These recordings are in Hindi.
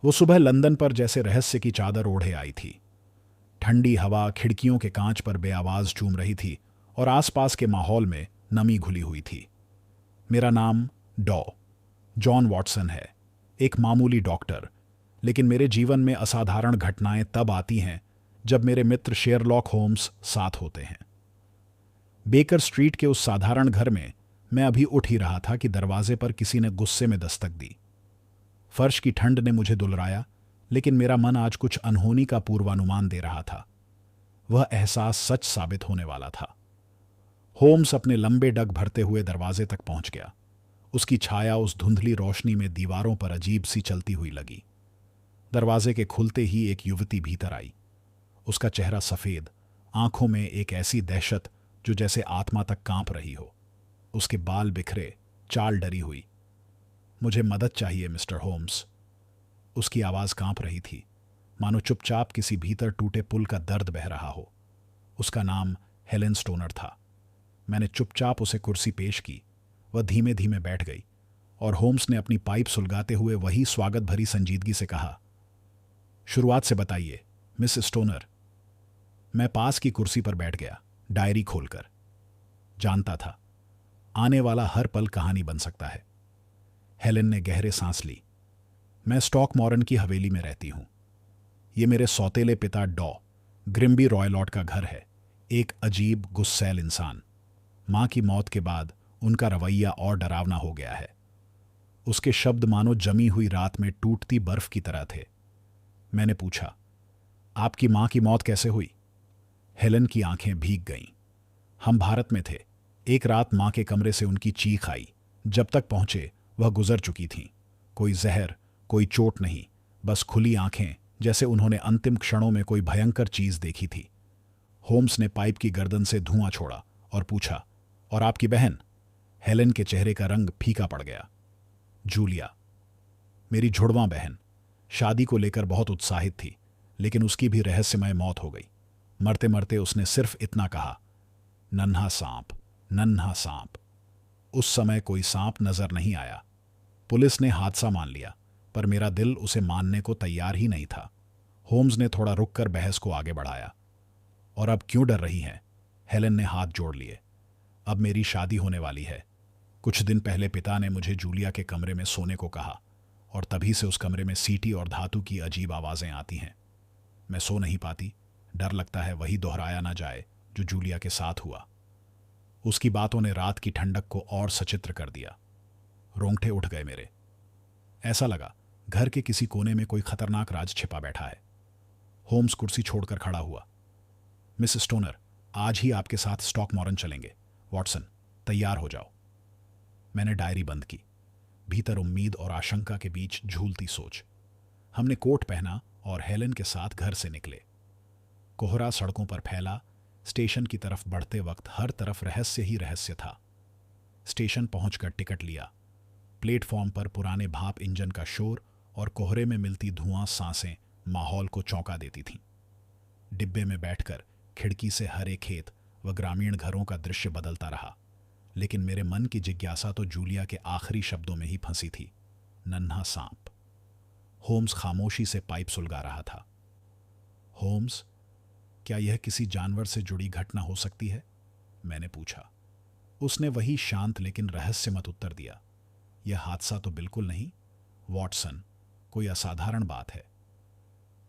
वो सुबह लंदन पर जैसे रहस्य की चादर ओढ़े आई थी। ठंडी हवा खिड़कियों के कांच पर बेआवाज चूम रही थी और आसपास के माहौल में नमी घुली हुई थी। मेरा नाम डॉ जॉन वॉटसन है, एक मामूली डॉक्टर। लेकिन मेरे जीवन में असाधारण घटनाएं तब आती हैं जब मेरे मित्र शेरलॉक होम्स साथ होते हैं। बेकर स्ट्रीट के उस साधारण घर में मैं अभी उठ ही रहा था कि दरवाजे पर किसी ने गुस्से में दस्तक दी। फर्श की ठंड ने मुझे दुलराया, लेकिन मेरा मन आज कुछ अनहोनी का पूर्वानुमान दे रहा था। वह एहसास सच साबित होने वाला था। होम्स अपने लंबे डग भरते हुए दरवाजे तक पहुंच गया। उसकी छाया उस धुंधली रोशनी में दीवारों पर अजीब सी चलती हुई लगी। दरवाजे के खुलते ही एक युवती भीतर आई। उसका चेहरा सफेद, आंखों में एक ऐसी दहशत जो जैसे आत्मा तक कांप रही हो। उसके बाल बिखरे, चाल डरी हुई। मुझे मदद चाहिए मिस्टर होम्स। उसकी आवाज कांप रही थी, मानो चुपचाप किसी भीतर टूटे पुल का दर्द बह रहा हो। उसका नाम हेलेन स्टोनर था। मैंने चुपचाप उसे कुर्सी पेश की। वह धीमे धीमे बैठ गई और होम्स ने अपनी पाइप सुलगाते हुए वही स्वागत भरी संजीदगी से कहा, शुरुआत से बताइए मिस स्टोनर। मैं पास की कुर्सी पर बैठ गया, डायरी खोलकर। जानता था आने वाला हर पल कहानी बन सकता है। हेलेन ने गहरे सांस ली। मैं स्टॉकमॉरन की हवेली में रहती हूं। ये मेरे सौतेले पिता डॉ ग्रिम्बी रॉयलॉट का घर है, एक अजीब गुस्सैल इंसान। मां की मौत के बाद उनका रवैया और डरावना हो गया है। उसके शब्द मानो जमी हुई रात में टूटती बर्फ की तरह थे। मैंने पूछा, आपकी मां की मौत कैसे हुई? हेलेन की आंखें भीग गईं। हम भारत में थे। एक रात मां के कमरे से उनकी चीख आई। जब तक पहुंचे वह गुजर चुकी थीं। कोई जहर, कोई चोट नहीं, बस खुली आंखें, जैसे उन्होंने अंतिम क्षणों में कोई भयंकर चीज देखी थी। होम्स ने पाइप की गर्दन से धुआं छोड़ा और पूछा, और आपकी बहन? हेलेन के चेहरे का रंग फीका पड़ गया। जूलिया, मेरी जुड़वां बहन, शादी को लेकर बहुत उत्साहित थी, लेकिन उसकी भी रहस्यमय मौत हो गई। मरते मरते उसने सिर्फ इतना कहा, नन्हा सांप, नन्हा सांप। उस समय कोई सांप नजर नहीं आया। पुलिस ने हादसा मान लिया, पर मेरा दिल उसे मानने को तैयार ही नहीं था। होम्स ने थोड़ा रुककर बहस को आगे बढ़ाया। और अब क्यों डर रही हैं? हेलेन ने हाथ जोड़ लिए। अब मेरी शादी होने वाली है। कुछ दिन पहले पिता ने मुझे जूलिया के कमरे में सोने को कहा, और तभी से उस कमरे में सीटी और धातु की अजीब आवाजें आती हैं। मैं सो नहीं पाती। डर लगता है वही दोहराया ना जाए जो जूलिया के साथ हुआ। उसकी बातों ने रात की ठंडक को और सचित्र कर दिया। रोंगटे उठ गए मेरे। ऐसा लगा घर के किसी कोने में कोई खतरनाक राज छिपा बैठा है। होम्स कुर्सी छोड़कर खड़ा हुआ। मिस स्टोनर, आज ही आपके साथ स्टॉकमॉरन चलेंगे। वॉटसन, तैयार हो जाओ। मैंने डायरी बंद की। भीतर उम्मीद और आशंका के बीच झूलती सोच। हमने कोट पहना और हेलेन के साथ घर से निकले। कोहरा सड़कों पर फैला। स्टेशन की तरफ बढ़ते वक्त हर तरफ रहस्य ही रहस्य था। स्टेशन पहुंचकर टिकट लिया। प्लेटफॉर्म पर पुराने भाप इंजन का शोर और कोहरे में मिलती धुआं सांसें माहौल को चौंका देती थीं। डिब्बे में बैठकर खिड़की से हरे खेत व ग्रामीण घरों का दृश्य बदलता रहा, लेकिन मेरे मन की जिज्ञासा तो जूलिया के आखिरी शब्दों में ही फंसी थी, नन्हा सांप। होम्स खामोशी से पाइप सुलगा रहा था। होम्स, क्या यह किसी जानवर से जुड़ी घटना हो सकती है? मैंने पूछा। उसने वही शांत लेकिन रहस्यमत उत्तर दिया, यह हादसा तो बिल्कुल नहीं, वॉटसन, कोई असाधारण बात है।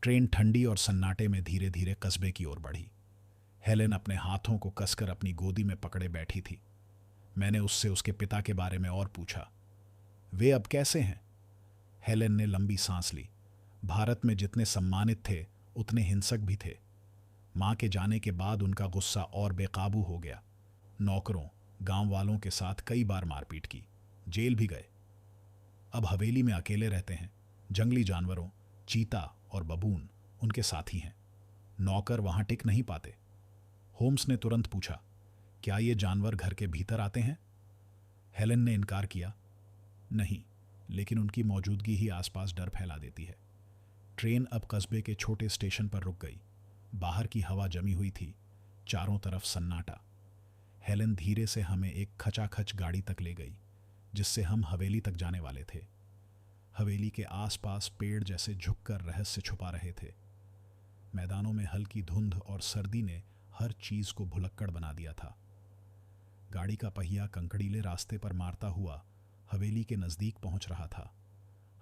ट्रेन ठंडी और सन्नाटे में धीरे धीरे कस्बे की ओर बढ़ी। हेलेन अपने हाथों को कसकर अपनी गोदी में पकड़े बैठी थी। मैंने उससे उसके पिता के बारे में और पूछा। वे अब कैसे हैं? हेलेन ने लंबी सांस ली। भारत में जितने सम्मानित थे उतने हिंसक भी थे। मां के जाने के बाद उनका गुस्सा और बेकाबू हो गया। नौकरों, गांव वालों के साथ कई बार मारपीट की, जेल भी गए। अब हवेली में अकेले रहते हैं। जंगली जानवरों, चीता और बबून उनके साथी हैं। नौकर वहां टिक नहीं पाते। होम्स ने तुरंत पूछा, क्या ये जानवर घर के भीतर आते हैं? हेलेन ने इनकार किया। नहीं, लेकिन उनकी मौजूदगी ही आसपास डर फैला देती है। ट्रेन अब कस्बे के छोटे स्टेशन पर रुक गई। बाहर की हवा जमी हुई थी, चारों तरफ सन्नाटा। हेलेन धीरे से हमें एक खचाखच गाड़ी तक ले गई, जिससे हम हवेली तक जाने वाले थे। हवेली के आसपास पेड़ जैसे झुककर रहस्य छुपा रहे थे। मैदानों में हल्की धुंध और सर्दी ने हर चीज को भुलक्कड़ बना दिया था। गाड़ी का पहिया कंकड़ीले रास्ते पर मारता हुआ हवेली के नजदीक पहुंच रहा था।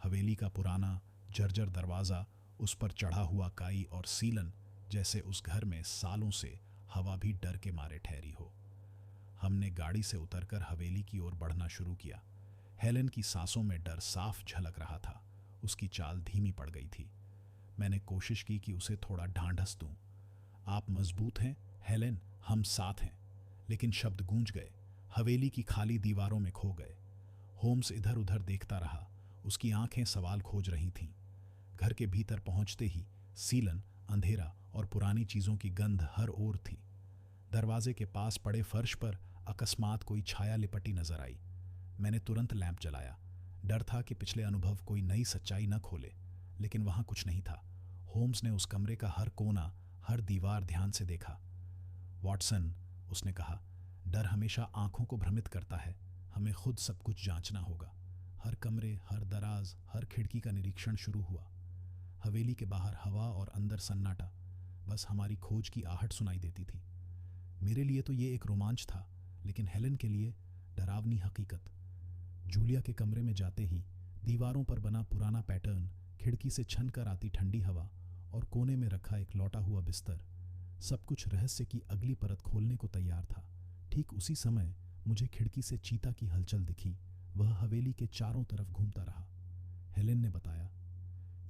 हवेली का पुराना जर्जर दरवाजा, उस पर चढ़ा हुआ काई और सीलन, जैसे उस घर में सालों से हवा भी डर के मारे ठहरी हो। हमने गाड़ी से उतरकर हवेली की ओर बढ़ना शुरू किया। हेलेन की सांसों में डर साफ झलक रहा था। उसकी चाल धीमी पड़ गई थी। मैंने कोशिश की कि उसे थोड़ा ढांढस दूं। आप मजबूत हैं हेलेन, हम साथ हैं। लेकिन शब्द गूंज गए, हवेली की खाली दीवारों में खो गए। होम्स इधर उधर देखता रहा। उसकी आंखें सवाल खोज रही थीं। घर के भीतर पहुंचते ही सीलन, अंधेरा और पुरानी चीजों की गंध हर ओर थी। दरवाजे के पास पड़े फर्श पर अकस्मात कोई छाया लिपटी नजर आई। मैंने तुरंत लैंप जलाया। डर था कि पिछले अनुभव कोई नई सच्चाई न खोले, लेकिन वहां कुछ नहीं था। होम्स ने उस कमरे का हर कोना, हर दीवार ध्यान से देखा। वॉटसन, उसने कहा, डर हमेशा आंखों को भ्रमित करता है। हमें खुद सब कुछ जांचना होगा। हर कमरे, हर दराज, हर खिड़की का निरीक्षण शुरू हुआ। हवेली के बाहर हवा और अंदर सन्नाटा, बस हमारी खोज की आहट सुनाई देती थी। मेरे लिए तो ये एक रोमांच था, लेकिन हेलेन के लिए डरावनी हकीकत। जूलिया के कमरे में जाते ही दीवारों पर बना पुराना पैटर्न, खिड़की से छन कर आती ठंडी हवा और कोने में रखा एक लौटा हुआ बिस्तर, सब कुछ रहस्य की अगली परत खोलने को तैयार था। ठीक उसी समय मुझे खिड़की से चीता की हलचल दिखी। वह हवेली के चारों तरफ घूमता रहा। हेलेन ने बताया,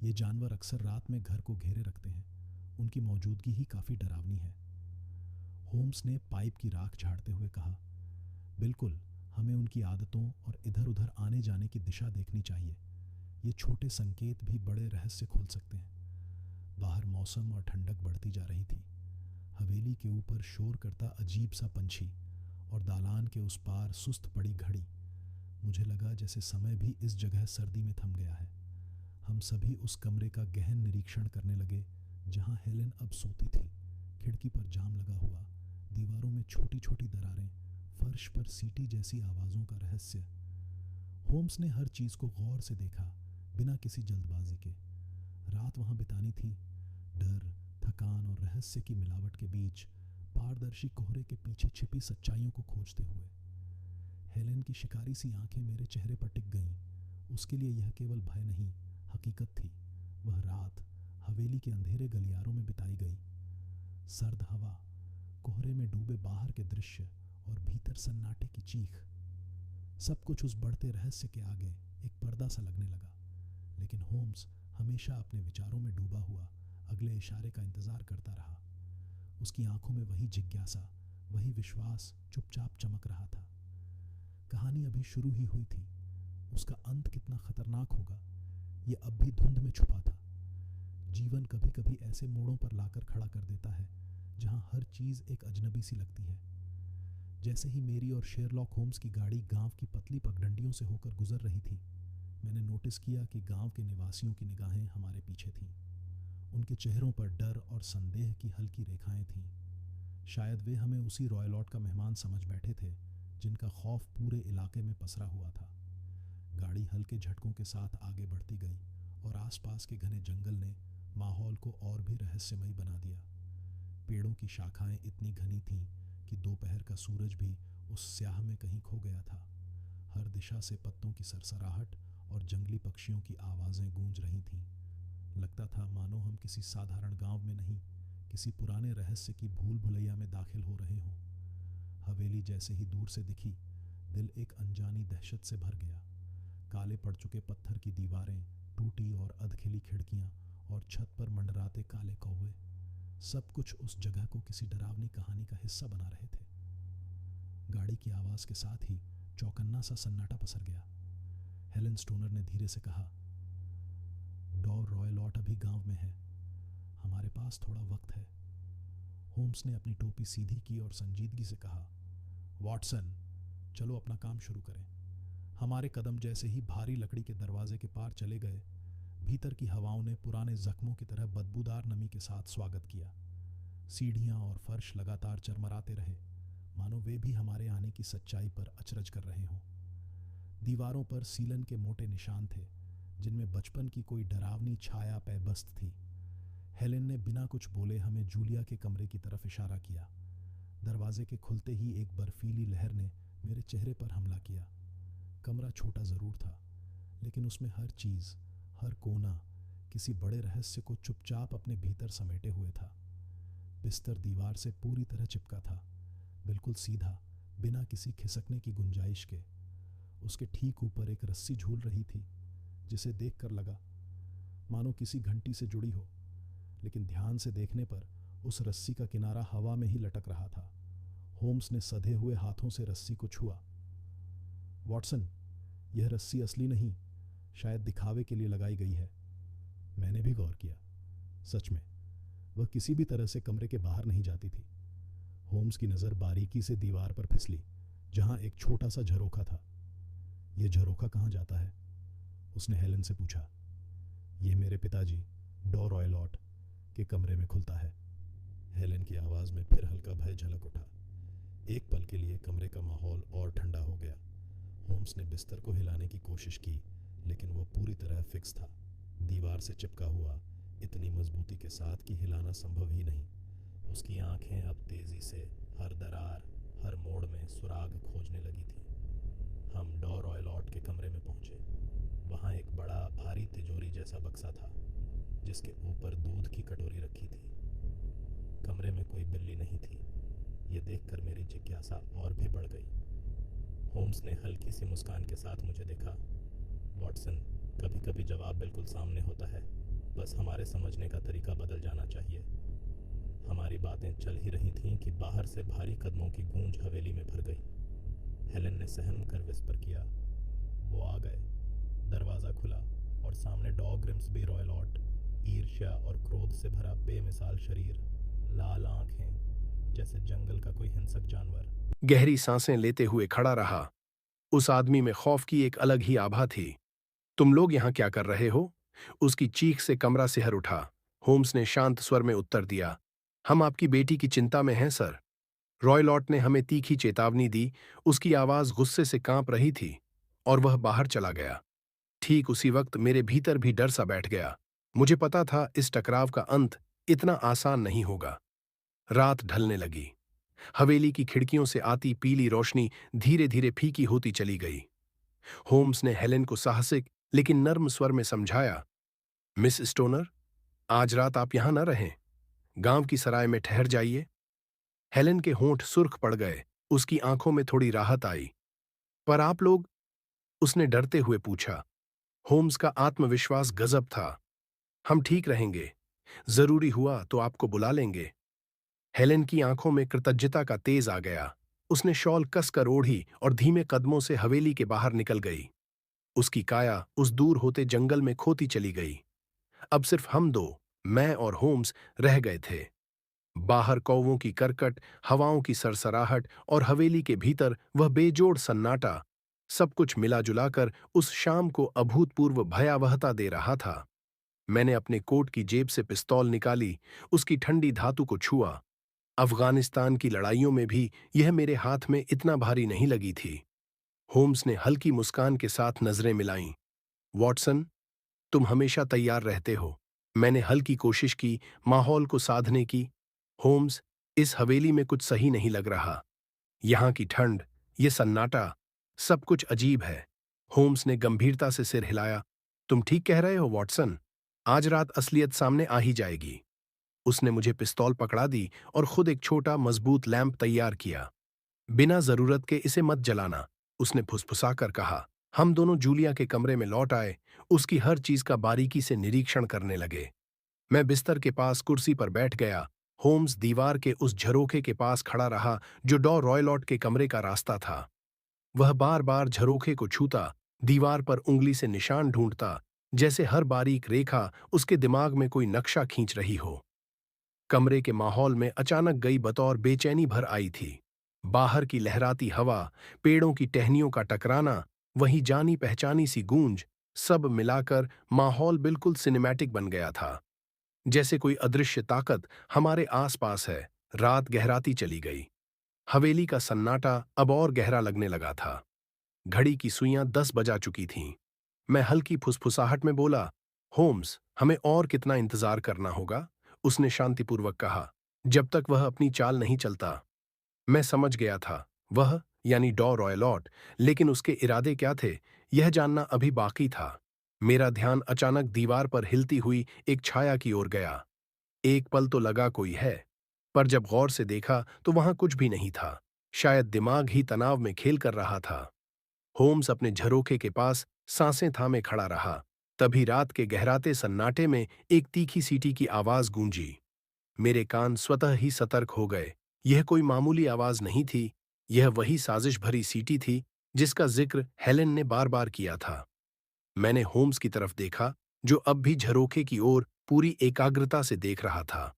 ये जानवर अक्सर रात में घर को घेरे रखते हैं। उनकी मौजूदगी ही काफी डरावनी है। होम्स ने पाइप की राख झाड़ते हुए कहा, बिल्कुल, हमें उनकी आदतों और इधर उधर आने जाने की दिशा देखनी चाहिए। ये छोटे संकेत भी बड़े रहस्य खोल सकते हैं। बाहर मौसम और ठंडक बढ़ती जा रही थी। हवेली के ऊपर शोर करता अजीब सा पंछी और दालान के उस पार सुस्त पड़ी घड़ी। मुझे लगा जैसे समय भी इस जगह सर्दी में थम गया है। हम सभी उस कमरे का गहन निरीक्षण करने लगे जहां हेलेन अब सोती थी। खिड़की पर जाम लगा हुआ, दीवारों में छोटी छोटी दरारें, फर्श पर सीटी जैसी आवाजों का रहस्य। होम्स ने हर चीज को गौर से देखा, बिना किसी जल्दबाजी के। रात वहां बितानी थी, डर, थकान और रहस्य की मिलावट के बीच, पारदर्शी कोहरे के पीछे छिपी सच्चाइयों को खोजते हुए। हेलेन की शिकारी सी आंखें मेरे चेहरे पर टिक गईं। उसके लिए यह केवल भय नहीं, हकीकत थी। वह रात हवेली के अंधेरे गलियारों में बिताई गई। सर्द हवा, कोहरे में डूबे बाहर के दृश्य और भीतर सन्नाटे की चीख, सब कुछ उस बढ़ते रहस्य के आगे एक पर्दा सा लगने लगा। लेकिन होम्स हमेशा अपने विचारों में डूबा हुआ अगले इशारे का इंतजार करता रहा। उसकी आंखों में वही जिज्ञासा, वही विश्वास चुपचाप चमक रहा था। कहानी अभी शुरू ही हुई थी। उसका अंत कितना खतरनाक होगा, ये अब भी धुंध में छुपा था। जीवन कभी कभी ऐसे मोड़ों पर लाकर खड़ा कर देता है जहां हर चीज एक अजनबी सी लगती है। जैसे ही मेरी और शेरलॉक होम्स की गाड़ी गांव की पतली पगडंडियों से होकर गुजर रही थी, मैंने नोटिस किया कि गांव के निवासियों की निगाहें हमारे पीछे थीं। उनके चेहरों पर डर और संदेह की हल्की रेखाएं थीं। शायद वे हमें उसी रॉयलॉट का मेहमान समझ बैठे थे जिनका खौफ पूरे इलाके में पसरा हुआ था। गाड़ी हल्के झटकों के साथ आगे बढ़ती गई और आसपास के घने जंगल ने माहौल को और भी रहस्यमयी बना दिया। पेड़ों की शाखाएं इतनी घनी थीं कि दोपहर का सूरज भी उस स्याह में कहीं खो गया था। हर दिशा से पत्तों की सरसराहट और जंगली पक्षियों की आवाजें गूंज रही थीं। लगता था मानो हम किसी साधारण गांव में नहीं, किसी पुराने रहस्य की भूल भुलैया में दाखिल हो रहे हों। हवेली जैसे ही दूर से दिखी, दिल एक अनजानी दहशत से भर गया। काले पड़ चुके पत्थर की दीवारें, टूटी और अधखिली खिड़कियां और छत पर मंडराते काले कौवे, सब कुछ उस जगह को किसी डरावनी कहानी का हिस्सा बना रहे थे। गाड़ी की आवाज के साथ ही चौकन्ना सा सन्नाटा पसर गया। हेलेन स्टोनर ने धीरे से कहा, डॉ रॉयलॉट अभी गांव में है। हमारे पास थोड़ा वक्त है। होम्स ने अपनी टोपी सीधी की और संजीदगी से कहा, वॉटसन, चलो अपना काम शुरू करें। हमारे कदम जैसे ही भारी लकड़ी के दरवाजे के पार चले गए, भीतर की हवाओं ने पुराने जख्मों की तरह बदबूदार नमी के साथ स्वागत किया। सीढ़ियां और फर्श लगातार चरमराते रहे, मानो वे भी हमारे आने की सच्चाई पर अचरज कर रहे हों। दीवारों पर सीलन के मोटे निशान थे, जिनमें बचपन की कोई डरावनी छाया पैबस्त थी। हेलेन ने बिना कुछ बोले हमें जूलिया के कमरे की तरफ इशारा किया। दरवाजे के खुलते ही एक बर्फीली लहर ने मेरे चेहरे पर हमला किया। कमरा छोटा ज़रूर था, लेकिन उसमें हर चीज़, हर कोना किसी बड़े रहस्य को चुपचाप अपने भीतर समेटे हुए था। बिस्तर दीवार से पूरी तरह चिपका था, बिल्कुल सीधा, बिना किसी खिसकने की गुंजाइश के। उसके ठीक ऊपर एक रस्सी झूल रही थी, जिसे देखकर लगा मानो किसी घंटी से जुड़ी हो, लेकिन ध्यान से देखने पर उस रस्सी का किनारा हवा में ही लटक रहा था। होम्स ने सधे हुए हाथों से रस्सी को छुआ। वॉटसन, यह रस्सी असली नहीं, शायद दिखावे के लिए लगाई गई है। मैंने भी गौर किया। सच में वह किसी भी तरह से कमरे के बाहर नहीं जाती थी। होम्स की नज़र बारीकी से दीवार पर फिसली, जहां एक छोटा सा झरोखा था। यह झरोखा कहाँ जाता है? उसने हेलेन से पूछा। यह मेरे पिताजी डॉ रॉयलॉट के कमरे में खुलता है। हेलेन की आवाज़ में फिर हल्का भय झलक उठा। एक पल के लिए कमरे का माहौल और ठंडा हो गया। होम्स ने बिस्तर को हिलाने की कोशिश की, लेकिन वह पूरी तरह फिक्स था, दीवार से चिपका हुआ, इतनी मजबूती के साथ कि हिलाना संभव ही नहीं। उसकी आंखें अब तेजी से हर दरार, हर मोड़ में सुराग खोजने लगी थी। हम डॉ रॉयलॉट के कमरे में पहुंचे। वहां एक बड़ा भारी तिजोरी जैसा बक्सा था, जिसके ऊपर दूध की कटोरी रखी थी। कमरे में कोई बिल्ली नहीं थी। ये देखकर मेरी जिज्ञासा और भी बढ़ गई। होम्स ने हल्की सी मुस्कान के साथ मुझे देखा। वॉटसन, कभी कभी जवाब बिल्कुल सामने होता है, बस हमारे समझने का तरीका बदल जाना चाहिए। हमारी बातें चल ही रही थीं कि बाहर से भारी कदमों की गूंज हवेली में भर गई। हेलेन ने सहम कर विस्पर किया। वो आ गए। दरवाज़ा खुला और सामने डॉ ग्रिम्सबी रॉयलॉट, ईर्ष्या और क्रोध से भरा बेमिसाल शरीर, लाल आंखें, जैसे जंगल का कोई हिंसक जानवर। गहरी सांसें लेते हुए खड़ा रहा। उस आदमी में खौफ की एक अलग ही आभा थी। तुम लोग यहाँ क्या कर रहे हो? उसकी चीख से कमरा सिहर उठा। होम्स ने शांत स्वर में उत्तर दिया, हम आपकी बेटी की चिंता में हैं सर। रॉयलॉट ने हमें तीखी चेतावनी दी। उसकी आवाज गुस्से से कांप रही थी और वह बाहर चला गया। ठीक उसी वक्त मेरे भीतर भी डर सा बैठ गया। मुझे पता था इस टकराव का अंत इतना आसान नहीं होगा। रात ढलने लगी। हवेली की खिड़कियों से आती पीली रोशनी धीरे धीरे फीकी होती चली गई। होम्स ने हेलेन को साहसिक लेकिन नर्म स्वर में समझाया, मिस स्टोनर, आज रात आप यहां न रहें, गांव की सराय में ठहर जाइए। हेलेन के होंठ सुर्ख पड़ गए। उसकी आंखों में थोड़ी राहत आई। पर आप लोग? उसने डरते हुए पूछा। होम्स का आत्मविश्वास गजब था। हम ठीक रहेंगे, जरूरी हुआ तो आपको बुला लेंगे। हेलेन की आंखों में कृतज्ञता का तेज आ गया। उसने शॉल कसकर ओढ़ी और धीमे कदमों से हवेली के बाहर निकल गई। उसकी काया उस दूर होते जंगल में खोती चली गई। अब सिर्फ हम दो, मैं और होम्स, रह गए थे। बाहर कौवों की करकट, हवाओं की सरसराहट और हवेली के भीतर वह बेजोड़ सन्नाटा, सब कुछ मिला जुलाकर उस शाम को अभूतपूर्व भयावहता दे रहा था। मैंने अपने कोट की जेब से पिस्तौल निकाली, उसकी ठंडी धातु को छुआ। अफगानिस्तान की लड़ाइयों में भी यह मेरे हाथ में इतना भारी नहीं लगी थी। होम्स ने हल्की मुस्कान के साथ नजरें मिलाईं। वॉटसन, तुम हमेशा तैयार रहते हो। मैंने हल्की कोशिश की माहौल को साधने की। होम्स, इस हवेली में कुछ सही नहीं लग रहा। यहाँ की ठंड, ये सन्नाटा, सब कुछ अजीब है। होम्स ने गंभीरता से सिर हिलाया। तुम ठीक कह रहे हो वॉटसन, आज रात असलियत सामने आ ही जाएगी। उसने मुझे पिस्तौल पकड़ा दी और खुद एक छोटा मजबूत लैंप तैयार किया। बिना जरूरत के इसे मत जलाना, उसने फुसफुसाकर कहा। हम दोनों जूलिया के कमरे में लौट आए, उसकी हर चीज का बारीकी से निरीक्षण करने लगे। मैं बिस्तर के पास कुर्सी पर बैठ गया। होम्स दीवार के उस झरोखे के पास खड़ा रहा जो डॉ रॉयलॉट के कमरे का रास्ता था। वह बार बार झरोखे को छूता, दीवार पर उंगली से निशान ढूंढता, जैसे हर बारीक रेखा उसके दिमाग में कोई नक्शा खींच रही हो। कमरे के माहौल में अचानक गई बतौर बेचैनी भर आई थी। बाहर की लहराती हवा, पेड़ों की टहनियों का टकराना, वहीं जानी पहचानी सी गूंज, सब मिलाकर माहौल बिल्कुल सिनेमैटिक बन गया था। जैसे कोई अदृश्य ताकत हमारे आसपास है। रात गहराती चली गई। हवेली का सन्नाटा अब और गहरा लगने लगा था। घड़ी की सुइयां 10 बजा चुकी थीं। मैं हल्की फुसफुसाहट में बोला, होम्स, हमें और कितना इंतजार करना होगा? उसने शांतिपूर्वक कहा, जब तक वह अपनी चाल नहीं चलता। मैं समझ गया था, वह यानी डॉ रॉयलॉट, लेकिन उसके इरादे क्या थे, यह जानना अभी बाकी था। मेरा ध्यान अचानक दीवार पर हिलती हुई एक छाया की ओर गया। एक पल तो लगा कोई है, पर जब गौर से देखा तो वहां कुछ भी नहीं था। शायद दिमाग ही तनाव में खेल कर रहा था। होम्स अपने झरोखे के पास सांसें थामे खड़ा रहा। तभी रात के गहराते सन्नाटे में एक तीखी सीटी की आवाज गूंजी। मेरे कान स्वतः ही सतर्क हो गए। यह कोई मामूली आवाज नहीं थी, यह वही साजिश भरी सीटी थी जिसका जिक्र हेलेन ने बार बार किया था। मैंने होम्स की तरफ देखा, जो अब भी झरोखे की ओर पूरी एकाग्रता से देख रहा था।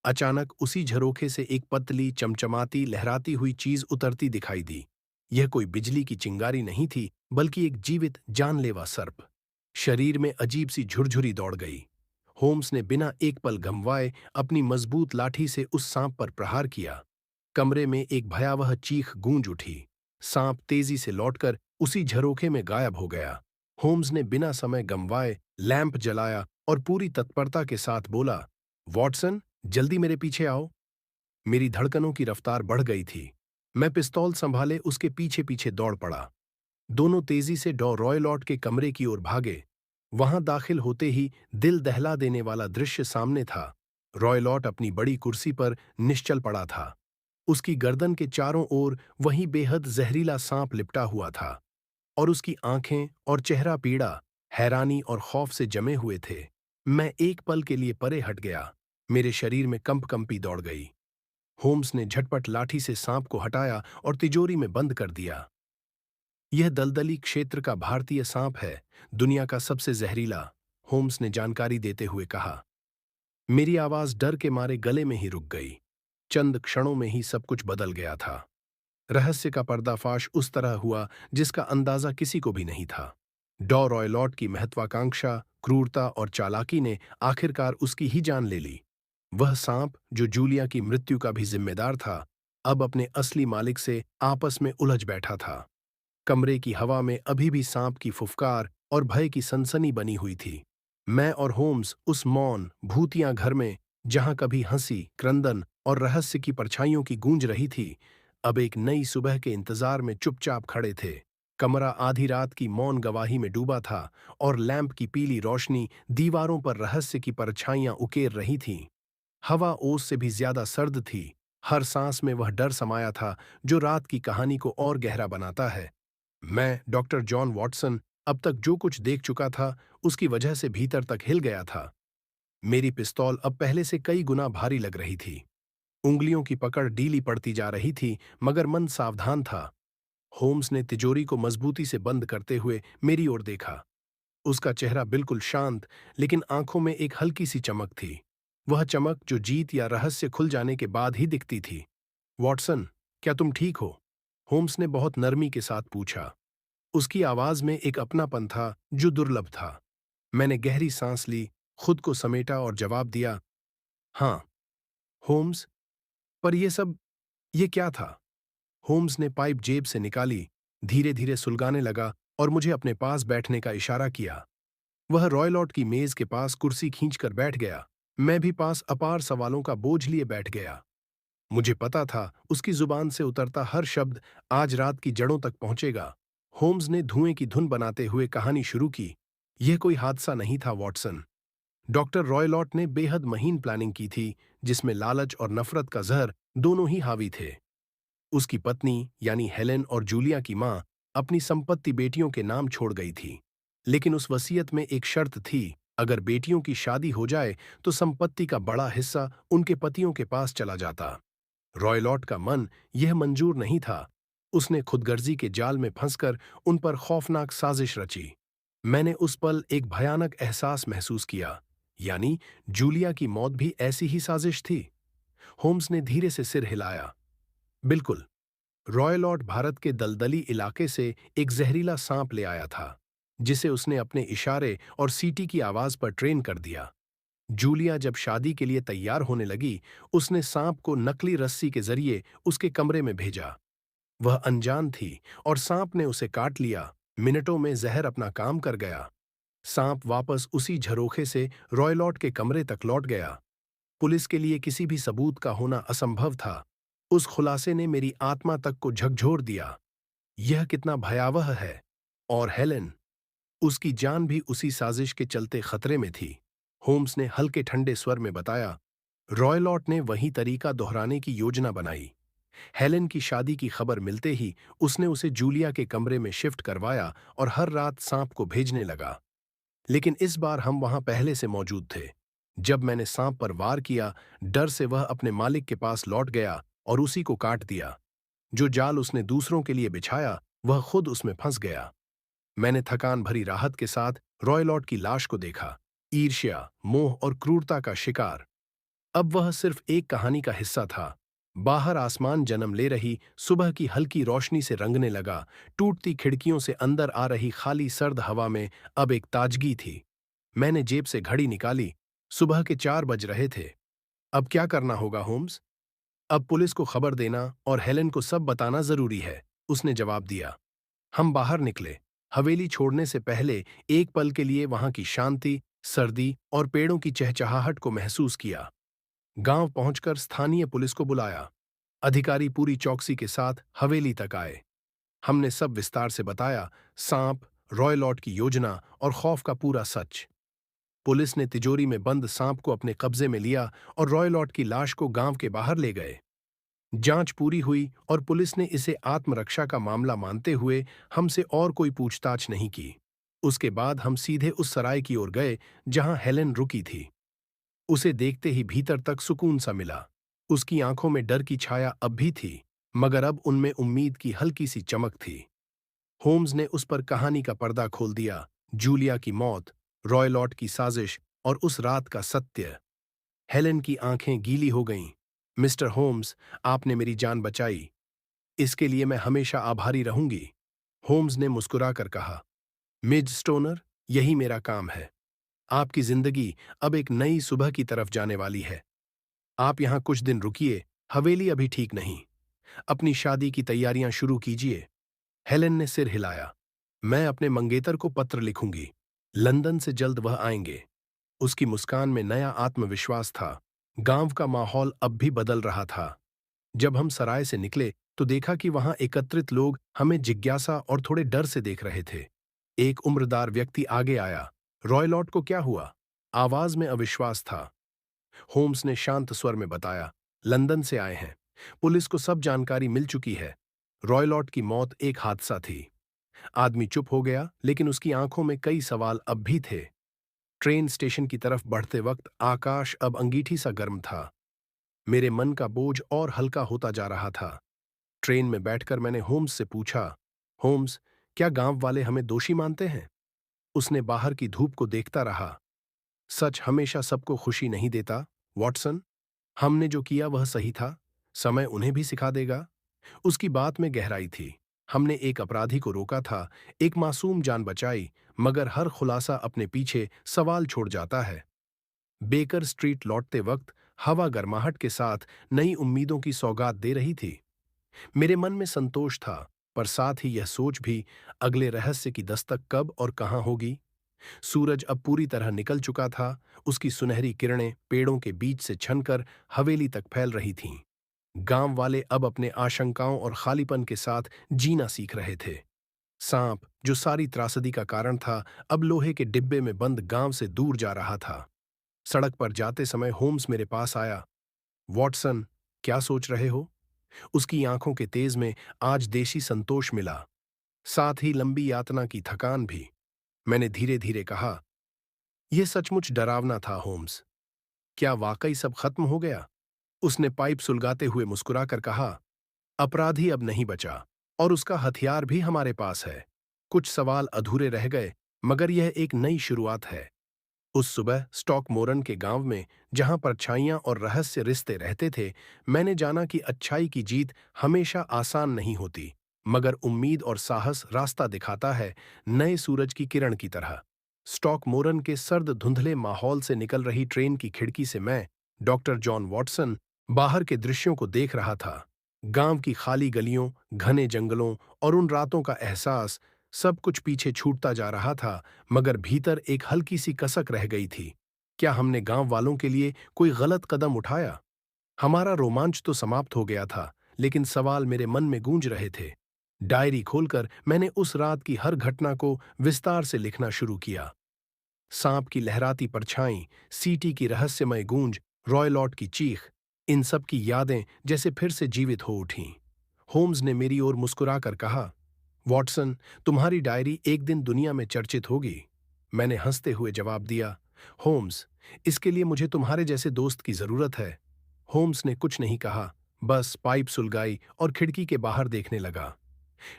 अचानक उसी झरोखे से एक पतली, चमचमाती, लहराती हुई चीज उतरती दिखाई दी। यह कोई बिजली की चिंगारी नहीं थी, बल्कि एक जीवित, जानलेवा सर्प। शरीर में अजीब सी झुरझुरी दौड़ गई। होम्स ने बिना एक पल गंवाए अपनी मजबूत लाठी से उस सांप पर प्रहार किया। कमरे में एक भयावह चीख गूंज उठी। सांप तेजी से लौटकर उसी झरोखे में गायब हो गया। होम्स ने बिना समय गंवाए लैंप जलाया और पूरी तत्परता के साथ बोला, वॉटसन, जल्दी मेरे पीछे आओ। मेरी धड़कनों की रफ्तार बढ़ गई थी। मैं पिस्तौल संभाले उसके पीछे पीछे दौड़ पड़ा। दोनों तेजी से डॉ रॉयलॉट के कमरे की ओर भागे। वहां दाखिल होते ही दिल दहला देने वाला दृश्य सामने था। रॉयलॉट अपनी बड़ी कुर्सी पर निश्चल पड़ा था। उसकी गर्दन के चारों ओर वही बेहद जहरीला सांप लिपटा हुआ था, और उसकी आंखें और चेहरा पीड़ा, हैरानी और खौफ से जमे हुए थे। मैं एक पल के लिए परे हट गया। मेरे शरीर में कंपी दौड़ गई। होम्स ने झटपट लाठी से सांप को हटाया और तिजोरी में बंद कर दिया। यह दलदली क्षेत्र का भारतीय सांप है, दुनिया का सबसे जहरीला, होम्स ने जानकारी देते हुए कहा। मेरी आवाज डर के मारे गले में ही रुक गई। चंद क्षणों में ही सब कुछ बदल गया था। रहस्य का पर्दाफाश उस तरह हुआ जिसका अंदाजा किसी को भी नहीं था। डॉ रॉयलॉट की महत्वाकांक्षा, क्रूरता और चालाकी ने आखिरकार उसकी ही जान ले ली। वह सांप जो जूलिया की मृत्यु का भी जिम्मेदार था, अब अपने असली मालिक से आपस में उलझ बैठा था। कमरे की हवा में अभी भी सांप की फुफकार और भय की सनसनी बनी हुई थी। मैं और होम्स उस मौन, भूतिया घर में, जहां कभी हंसी, क्रंदन और रहस्य की परछाइयों की गूंज रही थी, अब एक नई सुबह के इंतजार में चुपचाप खड़े थे। कमरा आधी रात की मौन गवाही में डूबा था, और लैंप की पीली रोशनी दीवारों पर रहस्य की परछाइयां उकेर रही थीं। हवा ओस से भी ज्यादा सर्द थी। हर सांस में वह डर समाया था जो रात की कहानी को और गहरा बनाता है। मैं, डॉक्टर जॉन वॉटसन, अब तक जो कुछ देख चुका था उसकी वजह से भीतर तक हिल गया था। मेरी पिस्तौल अब पहले से कई गुना भारी लग रही थी। उंगलियों की पकड़ ढीली पड़ती जा रही थी, मगर मन सावधान था। होम्स ने तिजोरी को मजबूती से बंद करते हुए मेरी ओर देखा। उसका चेहरा बिल्कुल शांत, लेकिन आंखों में एक हल्की सी चमक थी। वह चमक जो जीत या रहस्य खुल जाने के बाद ही दिखती थी। वॉटसन, क्या तुम ठीक हो? होम्स ने बहुत नरमी के साथ पूछा। उसकी आवाज में एक अपनापन था जो दुर्लभ था। मैंने गहरी सांस ली, खुद को समेटा और जवाब दिया, हाँ। होम्स, पर ये क्या था? होम्स ने पाइप जेब से निकाली, धीरे धीरे सुलगाने लगा और मुझे अपने पास बैठने का इशारा किया। वह रॉयलॉट की मेज के पास कुर्सी खींचकर बैठ गया। मैं भी पास अपार सवालों का बोझ लिए बैठ गया। मुझे पता था उसकी जुबान से उतरता हर शब्द आज रात की जड़ों तक पहुंचेगा। होम्स ने धुएं की धुन बनाते हुए कहानी शुरू की। यह कोई हादसा नहीं था, वॉटसन। डॉक्टर रॉयलॉट ने बेहद महीन प्लानिंग की थी, जिसमें लालच और नफरत का जहर दोनों ही हावी थे। उसकी पत्नी यानी हेलेन और जूलिया की मां अपनी संपत्ति बेटियों के नाम छोड़ गई थी, लेकिन उस वसीयत में एक शर्त थी, अगर बेटियों की शादी हो जाए तो संपत्ति का बड़ा हिस्सा उनके पतियों के पास चला जाता। रॉयलॉट का मन यह मंजूर नहीं था। उसने खुदगर्जी के जाल में फंसकर उन पर खौफनाक साजिश रची। मैंने उस पल एक भयानक एहसास महसूस किया, यानी जूलिया की मौत भी ऐसी ही साजिश थी। होम्स ने धीरे से सिर हिलाया। बिल्कुल। रॉयलॉट भारत के दलदली इलाके से एक जहरीला सांप ले आया था, जिसे उसने अपने इशारे और सीटी की आवाज पर ट्रेन कर दिया। जूलिया जब शादी के लिए तैयार होने लगी, उसने सांप को नकली रस्सी के जरिए उसके कमरे में भेजा। वह अनजान थी और सांप ने उसे काट लिया, मिनटों में जहर अपना काम कर गया। सांप वापस उसी झरोखे से रॉयलॉट के कमरे तक लौट गया। पुलिस के लिए किसी भी सबूत का होना असंभव था। उस खुलासे ने मेरी आत्मा तक को झकझोर दिया। यह कितना भयावह है। और हेलेन, उसकी जान भी उसी साजिश के चलते खतरे में थी। होम्स ने हल्के ठंडे स्वर में बताया, रॉयलॉट ने वही तरीका दोहराने की योजना बनाई। हेलेन की शादी की खबर मिलते ही उसने उसे जूलिया के कमरे में शिफ्ट करवाया और हर रात सांप को भेजने लगा। लेकिन इस बार हम वहां पहले से मौजूद थे। जब मैंने सांप पर वार किया, डर से वह अपने मालिक के पास लौट गया और उसी को काट दिया। जो जाल उसने दूसरों के लिए बिछाया, वह खुद उसमें फंस गया। मैंने थकान भरी राहत के साथ रॉयलॉट की लाश को देखा। ईर्ष्या, मोह और क्रूरता का शिकार। अब वह सिर्फ एक कहानी का हिस्सा था। बाहर आसमान जन्म ले रही सुबह की हल्की रोशनी से रंगने लगा। टूटती खिड़कियों से अंदर आ रही खाली सर्द हवा में अब एक ताजगी थी। मैंने जेब से घड़ी निकाली। सुबह के 4 बज रहे थे। अब क्या करना होगा होम्स? अब पुलिस को खबर देना और हेलेन को सब बताना जरूरी है, उसने जवाब दिया। हम बाहर निकले। हवेली छोड़ने से पहले एक पल के लिए वहां की शांति, सर्दी और पेड़ों की चहचहाहट को महसूस किया। गांव पहुंचकर स्थानीय पुलिस को बुलाया। अधिकारी पूरी चौकसी के साथ हवेली तक आए। हमने सब विस्तार से बताया, सांप, रॉयलॉट की योजना और खौफ का पूरा सच। पुलिस ने तिजोरी में बंद सांप को अपने कब्जे में लिया और रॉयलॉट की लाश को गांव के बाहर ले गए। जांच पूरी हुई और पुलिस ने इसे आत्मरक्षा का मामला मानते हुए हमसे और कोई पूछताछ नहीं की। उसके बाद हम सीधे उस सराय की ओर गए जहां हेलेन रुकी थी। उसे देखते ही भीतर तक सुकून सा मिला। उसकी आंखों में डर की छाया अब भी थी, मगर अब उनमें उम्मीद की हल्की सी चमक थी। होम्स ने उस पर कहानी का पर्दा खोल दिया। जूलिया की मौत, रॉयलॉट की साजिश और उस रात का सत्य। हेलेन की आंखें गीली हो गईं। मिस्टर होम्स, आपने मेरी जान बचाई। इसके लिए मैं हमेशा आभारी रहूंगी। होम्स ने मुस्कुराकर कहा, मिज स्टोनर, यही मेरा काम है। आपकी जिंदगी अब एक नई सुबह की तरफ जाने वाली है। आप यहां कुछ दिन रुकिए, हवेली अभी ठीक नहीं। अपनी शादी की तैयारियां शुरू कीजिए। हेलेन ने सिर हिलाया। मैं अपने मंगेतर को पत्र लिखूंगी। लंदन से जल्द वह आएंगे। उसकी मुस्कान में नया आत्मविश्वास था। गांव का माहौल अब भी बदल रहा था। जब हम सराय से निकले तो देखा कि वहां एकत्रित लोग हमें जिज्ञासा और थोड़े डर से देख रहे थे। एक उम्रदार व्यक्ति आगे आया। रॉयलॉट को क्या हुआ? आवाज में अविश्वास था। होम्स ने शांत स्वर में बताया, लंदन से आए हैं। पुलिस को सब जानकारी मिल चुकी है। रॉयलॉट की मौत एक हादसा थी। आदमी चुप हो गया, लेकिन उसकी आंखों में कई सवाल अब भी थे। ट्रेन स्टेशन की तरफ बढ़ते वक्त आकाश अब अंगीठी सा गर्म था। मेरे मन का बोझ और हल्का होता जा रहा था। ट्रेन में बैठकर मैंने होम्स से पूछा, होम्स, क्या गांव वाले हमें दोषी मानते हैं? उसने बाहर की धूप को देखता रहा। सच हमेशा सबको खुशी नहीं देता, वॉटसन। हमने जो किया वह सही था। समय उन्हें भी सिखा देगा। उसकी बात में गहराई थी। हमने एक अपराधी को रोका था, एक मासूम जान बचाई, मगर हर खुलासा अपने पीछे सवाल छोड़ जाता है। बेकर स्ट्रीट लौटते वक्त हवा गर्माहट के साथ नई उम्मीदों की सौगात दे रही थी। मेरे मन में संतोष था, पर साथ ही यह सोच भी, अगले रहस्य की दस्तक कब और कहां होगी। सूरज अब पूरी तरह निकल चुका था। उसकी सुनहरी किरणें पेड़ों के बीच से छनकर हवेली तक फैल रही थीं। गांव वाले अब अपने आशंकाओं और खालीपन के साथ जीना सीख रहे थे। सांप, जो सारी त्रासदी का कारण था, अब लोहे के डिब्बे में बंद गांव से दूर जा रहा था। सड़क पर जाते समय होम्स मेरे पास आया। वॉटसन, क्या सोच रहे हो? उसकी आंखों के तेज में आज देशी संतोष मिला, साथ ही लंबी यातना की थकान भी। मैंने धीरे धीरे कहा, यह सचमुच डरावना था होम्स। क्या वाकई सब खत्म हो गया? उसने पाइप सुलगाते हुए मुस्कुराकर कहा, अपराधी अब नहीं बचा और उसका हथियार भी हमारे पास है। कुछ सवाल अधूरे रह गए, मगर यह एक नई शुरुआत है। उस सुबह स्टॉकमोरन के गांव में, जहां परछाइयां और रहस्य रिश्ते रहते थे, मैंने जाना कि अच्छाई की जीत हमेशा आसान नहीं होती, मगर उम्मीद और साहस रास्ता दिखाता है, नए सूरज की किरण की तरह। स्टॉकमोरन के सर्द धुंधले माहौल से निकल रही ट्रेन की खिड़की से मैं, डॉक्टर जॉन वॉटसन, बाहर के दृश्यों को देख रहा था। गांव की खाली गलियों, घने जंगलों और उन रातों का एहसास, सब कुछ पीछे छूटता जा रहा था, मगर भीतर एक हल्की सी कसक रह गई थी। क्या हमने गांव वालों के लिए कोई गलत कदम उठाया? हमारा रोमांच तो समाप्त हो गया था, लेकिन सवाल मेरे मन में गूंज रहे थे। डायरी खोलकर मैंने उस रात की हर घटना को विस्तार से लिखना शुरू किया। सांप की लहराती परछाई, सीटी की रहस्यमय गूंज, रॉयलॉट की चीख, इन सब की यादें जैसे फिर से जीवित हो उठीं। होम्स ने मेरी ओर मुस्कुराकर कहा, वॉटसन, तुम्हारी डायरी एक दिन दुनिया में चर्चित होगी। मैंने हंसते हुए जवाब दिया, होम्स, इसके लिए मुझे तुम्हारे जैसे दोस्त की जरूरत है। होम्स ने कुछ नहीं कहा, बस पाइप सुलगाई और खिड़की के बाहर देखने लगा।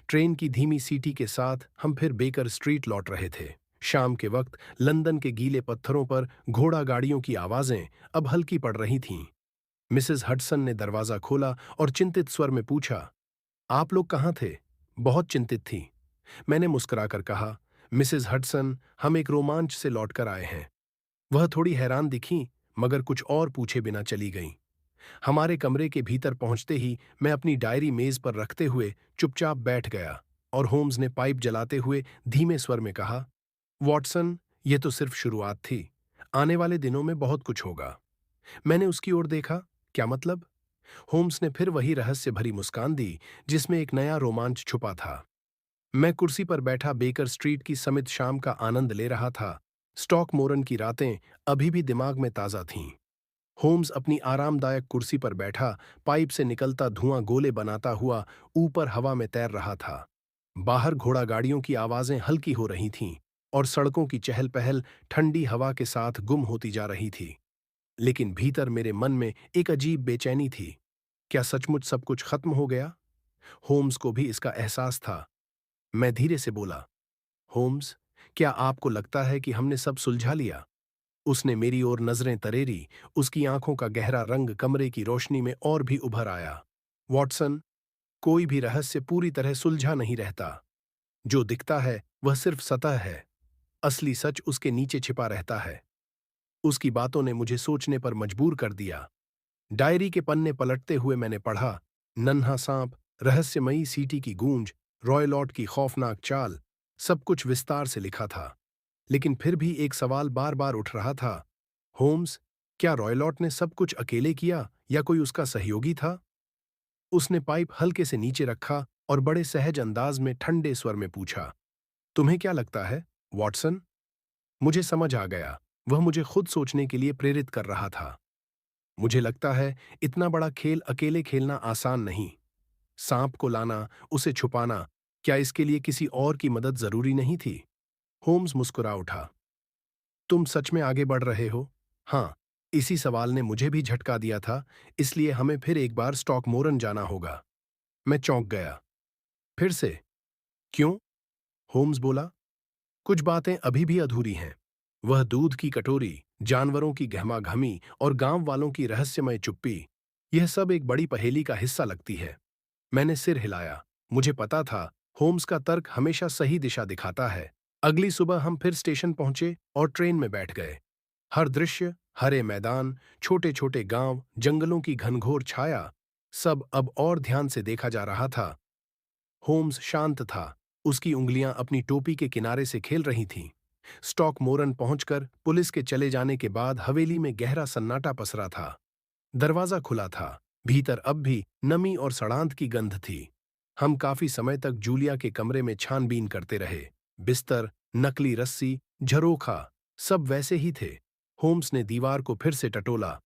ट्रेन की धीमी सीटी के साथ हम फिर बेकर स्ट्रीट लौट रहे थे। शाम के वक्त लंदन के गीले पत्थरों पर घोड़ा गाड़ियों की आवाजें अब हल्की पड़ रही थीं। मिसेस हडसन ने दरवाजा खोला और चिंतित स्वर में पूछा, आप लोग कहाँ थे? बहुत चिंतित थी। मैंने मुस्कुराकर कहा, मिसेस हडसन, हम एक रोमांच से लौटकर आए हैं। वह थोड़ी हैरान दिखीं, मगर कुछ और पूछे बिना चली गईं। हमारे कमरे के भीतर पहुंचते ही मैं अपनी डायरी मेज पर रखते हुए चुपचाप बैठ गया और होम्स ने पाइप जलाते हुए धीमे स्वर में कहा, वॉटसन, यह तो सिर्फ शुरुआत थी। आने वाले दिनों में बहुत कुछ होगा। मैंने उसकी ओर देखा, क्या मतलब? होम्स ने फिर वही रहस्य भरी मुस्कान दी जिसमें एक नया रोमांच छुपा था। मैं कुर्सी पर बैठा बेकर स्ट्रीट की समित शाम का आनंद ले रहा था। स्टॉक मोरन की रातें अभी भी दिमाग में ताजा थीं। होम्स अपनी आरामदायक कुर्सी पर बैठा पाइप से निकलता धुआं गोले बनाता हुआ ऊपर हवा में तैर रहा था। बाहर घोड़ा गाड़ियों की आवाजें हल्की हो रही थीं और सड़कों की चहल पहल ठंडी हवा के साथ गुम होती जा रही थी। लेकिन भीतर मेरे मन में एक अजीब बेचैनी थी। क्या सचमुच सब कुछ खत्म हो गया? होम्स को भी इसका एहसास था। मैं धीरे से बोला, होम्स, क्या आपको लगता है कि हमने सब सुलझा लिया? उसने मेरी ओर नजरें तरेरी, उसकी आंखों का गहरा रंग कमरे की रोशनी में और भी उभर आया। वॉटसन, कोई भी रहस्य पूरी तरह सुलझा नहीं रहता। जो दिखता है वह सिर्फ सतह है। असली सच उसके नीचे छिपा रहता है। उसकी बातों ने मुझे सोचने पर मजबूर कर दिया। डायरी के पन्ने पलटते हुए मैंने पढ़ा, नन्हा सांप, रहस्यमयी सीटी की गूंज, रॉयलॉट की खौफनाक चाल, सब कुछ विस्तार से लिखा था। लेकिन फिर भी एक सवाल बार बार उठ रहा था, होम्स, क्या रॉयलॉट ने सब कुछ अकेले किया या कोई उसका सहयोगी था? उसने पाइप हल्के से नीचे रखा और बड़े सहज अंदाज में ठंडे स्वर में पूछा, तुम्हें क्या लगता है, वॉटसन? मुझे समझ आ गया, वह मुझे खुद सोचने के लिए प्रेरित कर रहा था। मुझे लगता है इतना बड़ा खेल अकेले खेलना आसान नहीं। सांप को लाना, उसे छुपाना, क्या इसके लिए किसी और की मदद जरूरी नहीं थी? होम्स मुस्कुरा उठा, तुम सच में आगे बढ़ रहे हो? हाँ, इसी सवाल ने मुझे भी झटका दिया था, इसलिए हमें फिर एक बार स्टॉकमोरन जाना होगा। मैं चौंक गया। फिर से? क्यों? होम्स बोला, कुछ बातें अभी भी अधूरी हैं। वह दूध की कटोरी, जानवरों की गहमागहमी और गांव वालों की रहस्यमय चुप्पी, यह सब एक बड़ी पहेली का हिस्सा लगती है। मैंने सिर हिलाया। मुझे पता था, होम्स का तर्क हमेशा सही दिशा दिखाता है। अगली सुबह हम फिर स्टेशन पहुंचे और ट्रेन में बैठ गए। हर दृश्य, हरे मैदान, छोटे छोटे गांव, जंगलों की घनघोर छाया, सब अब और ध्यान से देखा जा रहा था। होम्स शांत था। उसकी उंगलियां अपनी टोपी के किनारे से खेल रही थीं। स्टॉकमोरन पहुंचकर पुलिस के चले जाने के बाद हवेली में गहरा सन्नाटा पसरा था। दरवाजा खुला था। भीतर अब भी नमी और सड़ांत की गंध थी। हम काफी समय तक जूलिया के कमरे में छानबीन करते रहे। बिस्तर, नकली रस्सी, झरोखा, सब वैसे ही थे। होम्स ने दीवार को फिर से टटोला।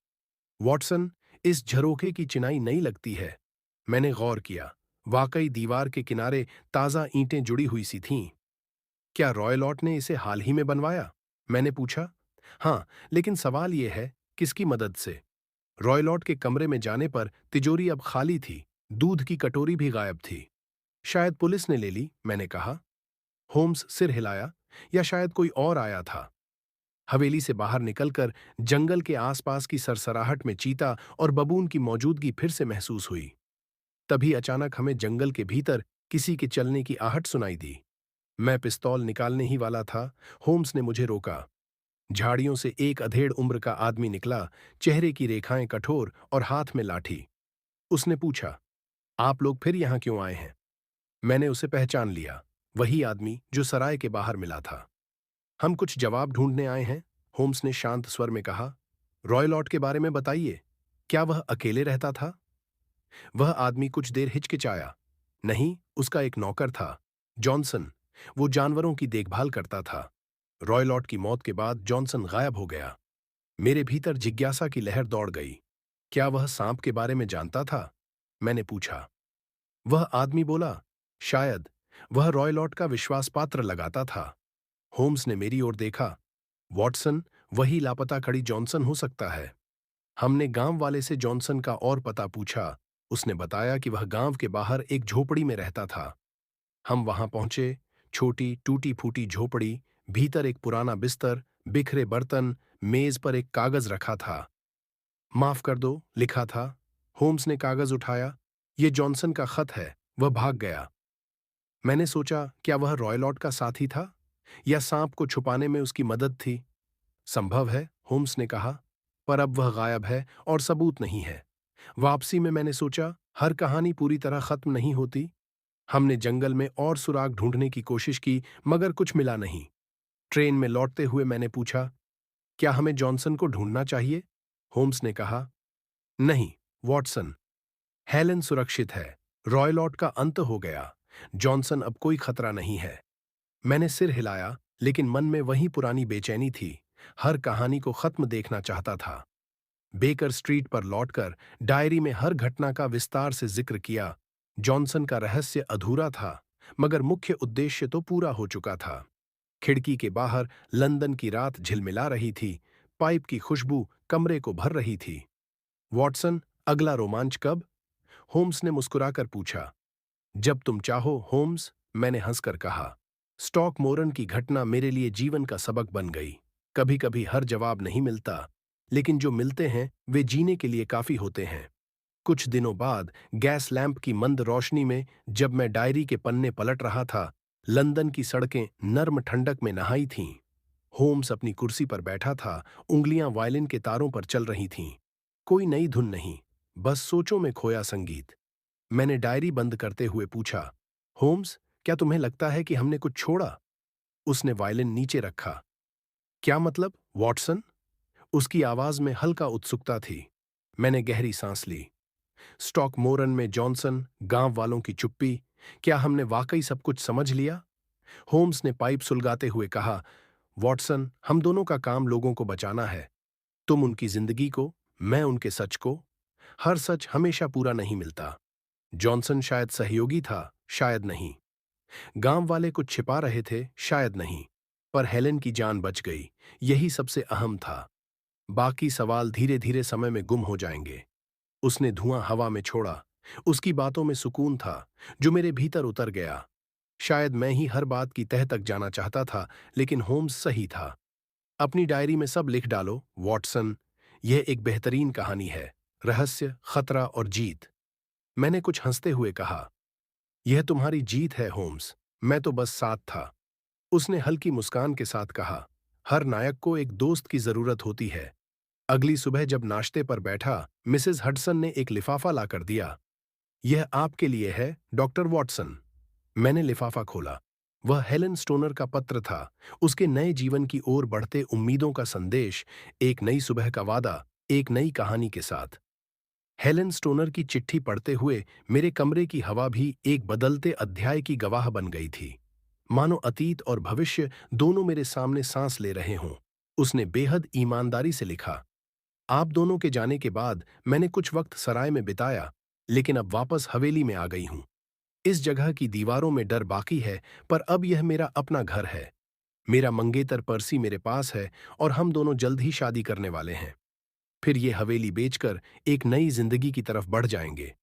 वॉटसन, इस झरोखे की चिनाई नई लगती है। मैंने गौर किया। वाकई दीवार के किनारे ताजा ईंटें जुड़ी हुई सी थीं। क्या रॉयलॉट ने इसे हाल ही में बनवाया? मैंने पूछा। हाँ, लेकिन सवाल यह है, किसकी मदद से? रॉयलॉट के कमरे में जाने पर तिजोरी अब खाली थी, दूध की कटोरी भी गायब थी। शायद पुलिस ने ले ली, मैंने कहा। होम्स सिर हिलाया, या शायद कोई और आया था। हवेली से बाहर निकलकर जंगल के आसपास की सरसराहट में चीता और बबून की मौजूदगी फिर से महसूस हुई। तभी अचानक हमें जंगल के भीतर किसी के चलने की आहट सुनाई दी। मैं पिस्तौल निकालने ही वाला था, होम्स ने मुझे रोका। झाड़ियों से एक अधेड़ उम्र का आदमी निकला, चेहरे की रेखाएं कठोर और हाथ में लाठी। उसने पूछा, आप लोग फिर यहां क्यों आए हैं? मैंने उसे पहचान लिया। वही आदमी जो सराय के बाहर मिला था। हम कुछ जवाब ढूंढने आए हैं, होम्स ने शांत स्वर में कहा। रॉयलॉट के बारे में बताइए, क्या वह अकेले रहता था? वह आदमी कुछ देर हिचकिचाया। नहीं, उसका एक नौकर था, जॉनसन। वो जानवरों की देखभाल करता था। रॉयलॉट की मौत के बाद जॉनसन गायब हो गया। मेरे भीतर जिज्ञासा की लहर दौड़ गई। क्या वह सांप के बारे में जानता था? मैंने पूछा। वह आदमी बोला, शायद। वह रॉयलॉट का विश्वासपात्र लगाता था। होम्स ने मेरी ओर देखा। वॉटसन, वही लापता खड़ी जॉनसन हो सकता है। हमने गांव वाले से जॉनसन का और पता पूछा। उसने बताया कि वह गांव के बाहर एक झोपड़ी में रहता था। हम वहां पहुंचे। छोटी टूटी फूटी झोपड़ी, भीतर एक पुराना बिस्तर, बिखरे बर्तन, मेज पर एक कागज रखा था। माफ कर दो, लिखा था। होम्स ने कागज उठाया। ये जॉनसन का खत है, वह भाग गया। मैंने सोचा, क्या वह रॉयलॉट का साथी था या सांप को छुपाने में उसकी मदद थी? संभव है, होम्स ने कहा, पर अब वह गायब है और सबूत नहीं है। वापसी में मैंने सोचा, हर कहानी पूरी तरह खत्म नहीं होती। हमने जंगल में और सुराग ढूंढने की कोशिश की, मगर कुछ मिला नहीं। ट्रेन में लौटते हुए मैंने पूछा, क्या हमें जॉनसन को ढूंढना चाहिए? होम्स ने कहा, नहीं, वॉटसन। हेलेन सुरक्षित है। रॉयलॉट का अंत हो गया। जॉनसन अब कोई खतरा नहीं है। मैंने सिर हिलाया, लेकिन मन में वही पुरानी बेचैनी थी। हर कहानी को खत्म देखना चाहता था। बेकर स्ट्रीट पर लौटकर डायरी में हर घटना का विस्तार से जिक्र किया। जॉनसन का रहस्य अधूरा था, मगर मुख्य उद्देश्य तो पूरा हो चुका था। खिड़की के बाहर लंदन की रात झिलमिला रही थी। पाइप की खुशबू कमरे को भर रही थी। वॉटसन, अगला रोमांच कब? होम्स ने मुस्कुराकर पूछा। जब तुम चाहो, होम्स, मैंने हंसकर कहा। स्टॉकमोरन की घटना मेरे लिए जीवन का सबक बन गई। कभी कभी हर जवाब नहीं मिलता, लेकिन जो मिलते हैं वे जीने के लिए काफी होते हैं। कुछ दिनों बाद गैस लैंप की मंद रोशनी में जब मैं डायरी के पन्ने पलट रहा था, लंदन की सड़कें नर्म ठंडक में नहाई थीं। होम्स अपनी कुर्सी पर बैठा था, उंगलियां वायलिन के तारों पर चल रही थीं। कोई नई धुन नहीं, बस सोचों में खोया संगीत। मैंने डायरी बंद करते हुए पूछा, होम्स, क्या तुम्हें लगता है कि हमने कुछ छोड़ा? उसने वायलिन नीचे रखा। क्या मतलब, वॉटसन? उसकी आवाज में हल्का उत्सुकता थी। मैंने गहरी सांस ली। स्टॉकमोरन में जॉनसन, गांव वालों की चुप्पी, क्या हमने वाकई सब कुछ समझ लिया? होम्स ने पाइप सुलगाते हुए कहा, वॉटसन, हम दोनों का काम लोगों को बचाना है। तुम उनकी जिंदगी को, मैं उनके सच को। हर सच हमेशा पूरा नहीं मिलता। जॉनसन शायद सहयोगी था, शायद नहीं। गांव वाले कुछ छिपा रहे थे, शायद नहीं। पर हेलेन की जान बच गई, यही सबसे अहम था। बाकी सवाल धीरे धीरे समय में गुम हो जाएंगे। उसने धुआं हवा में छोड़ा। उसकी बातों में सुकून था, जो मेरे भीतर उतर गया। शायद मैं ही हर बात की तह तक जाना चाहता था, लेकिन होम्स सही था। अपनी डायरी में सब लिख डालो, वॉटसन। यह एक बेहतरीन कहानी है, रहस्य, खतरा और जीत। मैंने कुछ हंसते हुए कहा, यह तुम्हारी जीत है, होम्स। मैं तो बस साथ था। उसने हल्की मुस्कान के साथ कहा, हर नायक को एक दोस्त की जरूरत होती है। अगली सुबह जब नाश्ते पर बैठा, मिसेस हडसन ने एक लिफाफा लाकर दिया। यह आपके लिए है, डॉक्टर वॉटसन। मैंने लिफाफा खोला। वह हेलेन स्टोनर का पत्र था, उसके नए जीवन की ओर बढ़ते उम्मीदों का संदेश, एक नई सुबह का वादा, एक नई कहानी के साथ। हेलेन स्टोनर की चिट्ठी पढ़ते हुए मेरे कमरे की हवा भी एक बदलते अध्याय की गवाह बन गई थी। मानो अतीत और भविष्य दोनों मेरे सामने सांस ले रहे हों। उसने बेहद ईमानदारी से लिखा, आप दोनों के जाने के बाद मैंने कुछ वक्त सराय में बिताया, लेकिन अब वापस हवेली में आ गई हूं। इस जगह की दीवारों में डर बाकी है, पर अब यह मेरा अपना घर है। मेरा मंगेतर पर्सी मेरे पास है और हम दोनों जल्द ही शादी करने वाले हैं। फिर ये हवेली बेचकर एक नई जिंदगी की तरफ बढ़ जाएंगे।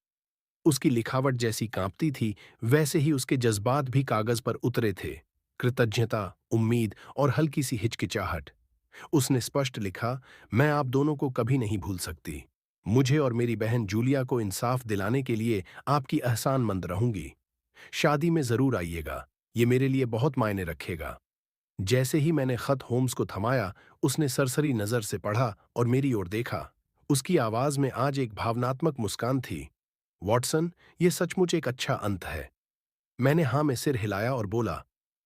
उसकी लिखावट जैसी कांपती थी, वैसे ही उसके जज्बात भी कागज पर उतरे थे। कृतज्ञता, उम्मीद और हल्की सी हिचकिचाहट। उसने स्पष्ट लिखा, मैं आप दोनों को कभी नहीं भूल सकती। मुझे और मेरी बहन जूलिया को इंसाफ दिलाने के लिए आपकी एहसानमंद रहूंगी। शादी में जरूर आइएगा, ये मेरे लिए बहुत मायने रखेगा। जैसे ही मैंने खत होम्स को थमाया, उसने सरसरी नजर से पढ़ा और मेरी ओर देखा। उसकी आवाज में आज एक भावनात्मक मुस्कान थी। वॉटसन, ये सचमुच एक अच्छा अंत है। मैंने हाँ में सिर हिलाया और बोला,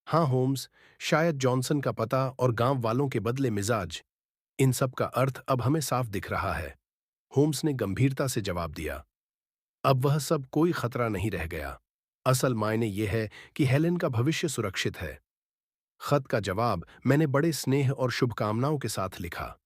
हाँ होम्स, शायद जॉनसन का पता और गांव वालों के बदले मिजाज, इन सब का अर्थ अब हमें साफ दिख रहा है। होम्स ने गंभीरता से जवाब दिया। अब वह सब कोई खतरा नहीं रह गया। असल मायने यह है कि हेलेन का भविष्य सुरक्षित है। खत का जवाब मैंने बड़े स्नेह और शुभकामनाओं के साथ लिखा।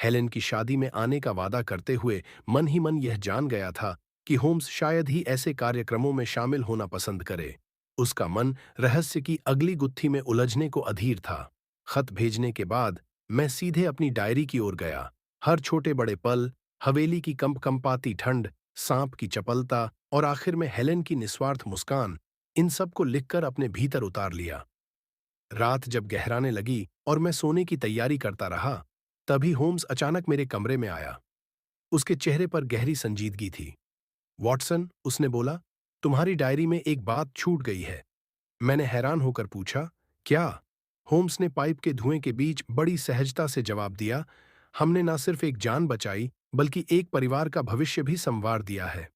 हेलेन की शादी में आने का वादा करते हुए मन ही मन यह जान गया था कि होम्स शायद ही ऐसे कार्यक्रमों में शामिल होना पसंद करे। उसका मन रहस्य की अगली गुत्थी में उलझने को अधीर था। खत भेजने के बाद मैं सीधे अपनी डायरी की ओर गया। हर छोटे बड़े पल, हवेली की कंपकंपाती ठंड, सांप की चपलता और आखिर में हेलेन की निस्वार्थ मुस्कान, इन सब को लिखकर अपने भीतर उतार लिया। रात जब गहराने लगी और मैं सोने की तैयारी करता रहा, तभी होम्स अचानक मेरे कमरे में आया। उसके चेहरे पर गहरी संजीदगी थी। वॉटसन, उसने बोला, तुम्हारी डायरी में एक बात छूट गई है। मैंने हैरान होकर पूछा, क्या? होम्स ने पाइप के धुएं के बीच बड़ी सहजता से जवाब दिया, हमने ना सिर्फ एक जान बचाई, बल्कि एक परिवार का भविष्य भी संवार दिया है।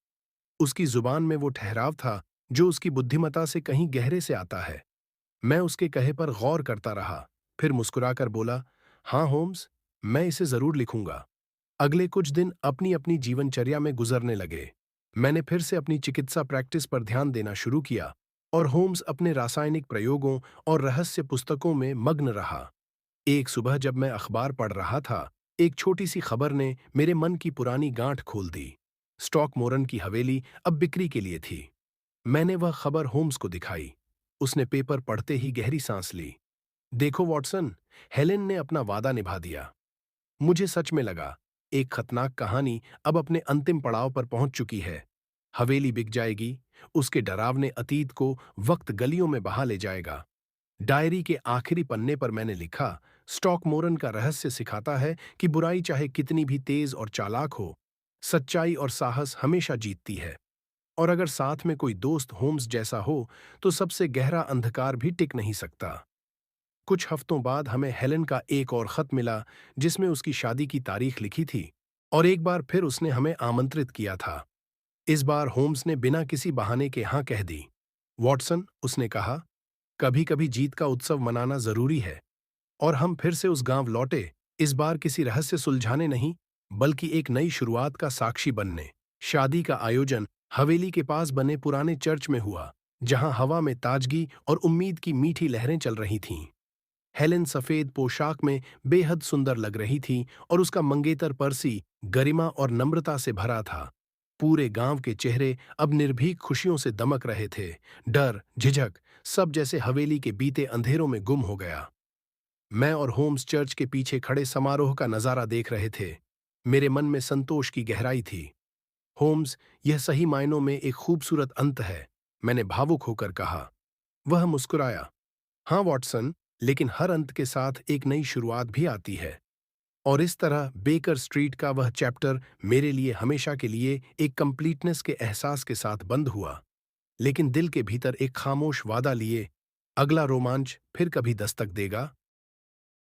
उसकी जुबान में वो ठहराव था जो उसकी बुद्धिमत्ता से कहीं गहरे से आता है। मैं उसके कहे पर गौर करता रहा, फिर मुस्कुराकर बोला, हाँ होम्स, मैं इसे जरूर लिखूंगा। अगले कुछ दिन अपनी अपनी जीवनचर्या में गुजरने लगे। मैंने फिर से अपनी चिकित्सा प्रैक्टिस पर ध्यान देना शुरू किया और होम्स अपने रासायनिक प्रयोगों और रहस्य पुस्तकों में मग्न रहा। एक सुबह जब मैं अखबार पढ़ रहा था, एक छोटी सी खबर ने मेरे मन की पुरानी गांठ खोल दी। स्टॉकमोरन की हवेली अब बिक्री के लिए थी। मैंने वह खबर होम्स को दिखाई। उसने पेपर पढ़ते ही गहरी सांस ली। देखो वॉटसन, हेलेन ने अपना वादा निभा दिया। मुझे सच में लगा, एक खतरनाक कहानी अब अपने अंतिम पड़ाव पर पहुंच चुकी है। हवेली बिक जाएगी, उसके डरावने अतीत को वक्त गलियों में बहा ले जाएगा। डायरी के आखिरी पन्ने पर मैंने लिखा, स्टॉकमोरन का रहस्य सिखाता है कि बुराई चाहे कितनी भी तेज और चालाक हो, सच्चाई और साहस हमेशा जीतती है। और अगर साथ में कोई दोस्त होम्स जैसा हो, तो सबसे गहरा अंधकार भी टिक नहीं सकता। कुछ हफ्तों बाद हमें हेलेन का एक और खत मिला, जिसमें उसकी शादी की तारीख लिखी थी और एक बार फिर उसने हमें आमंत्रित किया था। इस बार होम्स ने बिना किसी बहाने के हाँ कह दी। वॉटसन, उसने कहा, कभी कभी जीत का उत्सव मनाना जरूरी है। और हम फिर से उस गांव लौटे, इस बार किसी रहस्य सुलझाने नहीं, बल्कि एक नई शुरुआत का साक्षी बनने। शादी का आयोजन हवेली के पास बने पुराने चर्च में हुआ, जहां हवा में ताजगी और उम्मीद की मीठी लहरें चल रही थीं। हेलेन सफेद पोशाक में बेहद सुंदर लग रही थी और उसका मंगेतर पर्सी गरिमा और नम्रता से भरा था। पूरे गांव के चेहरे अब निर्भीक खुशियों से दमक रहे थे। डर, झिझक, सब जैसे हवेली के बीते अंधेरों में गुम हो गया। मैं और होम्स चर्च के पीछे खड़े समारोह का नजारा देख रहे थे। मेरे मन में संतोष की गहराई थी। होम्स, यह सही मायनों में एक खूबसूरत अंत है, मैंने भावुक होकर कहा। वह मुस्कुराया। हाँ वॉटसन, लेकिन हर अंत के साथ एक नई शुरुआत भी आती है। और इस तरह बेकर स्ट्रीट का वह चैप्टर मेरे लिए हमेशा के लिए एक कंप्लीटनेस के एहसास के साथ बंद हुआ, लेकिन दिल के भीतर एक खामोश वादा लिए, अगला रोमांच फिर कभी दस्तक देगा।